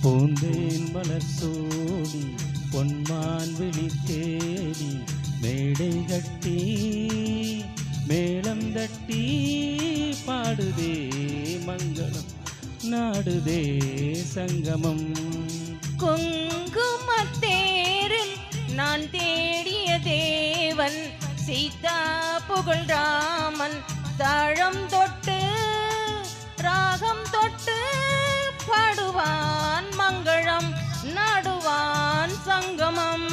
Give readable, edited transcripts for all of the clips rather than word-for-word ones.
பூந்தேன் மலர் சூடி பொன்மான் விழி தேடி மேடை கட்டி மேளம் தட்டி பாடுதே மங்களம் நாடுதே சங்கமம். குங்குமத்தேரில் நான் தேடிய தேவன் சீதா புகழ் ராமன் தாழம் தொட்டு ராகம் தொட்டு பாடுவான் மங்களம் நாடுவான் சங்கமம்.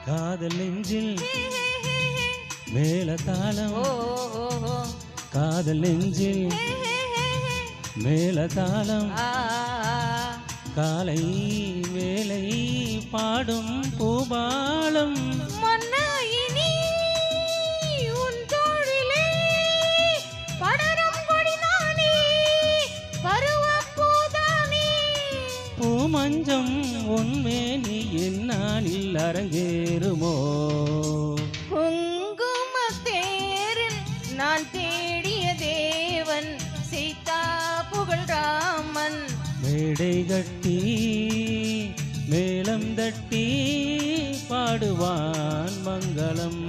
காதல் நெஞ்சில் மேளதாளம் காதல் நெஞ்சில் மேளதாளம் காலை வேலை பாடும் பூபாலம் மஞ்சம் உன்மேனி என்னானில் அரங்கேறுமோ. குங்குமத்தேரில் நான் தேடிய தேவன் சீதா புகழ் ராமன் மேடை கட்டி மேளம் தட்டி பாடுவான் மங்களம்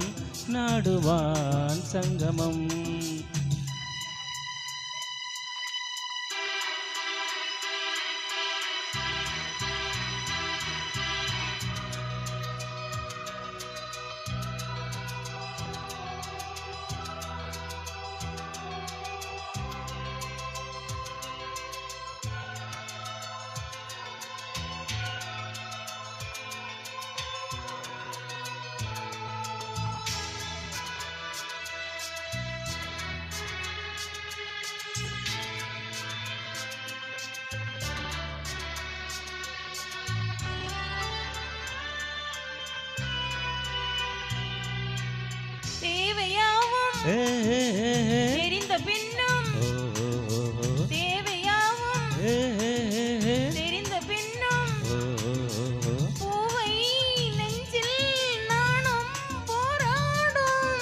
நாடுவான் சங்கமம். தெரிந்த பின்னும் தேவையாவும் தெரிந்த பின்னும் பூவை நெஞ்சில் நானும் போராடும்.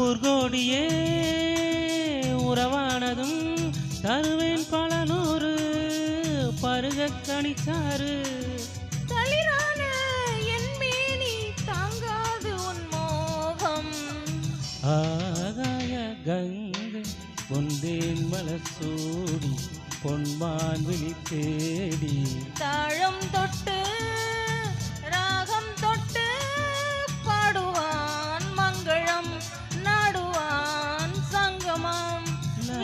ஊர்கோடியே உறவானதும் தருவேன் பல நூறு பருக கணிச்சாரு. தளிரான என் மேனி தாங்காது உன் மோகம். ஆகாய கங்கை பொந்தேன் மலர் சூடி பொன்மான் விழி தேடி தாழம் தொட்டு ராகம் தொட்டு பாடுவான் மங்களம் நாடுவான் சங்கமம்.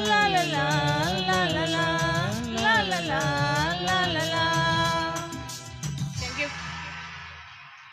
லா லா லா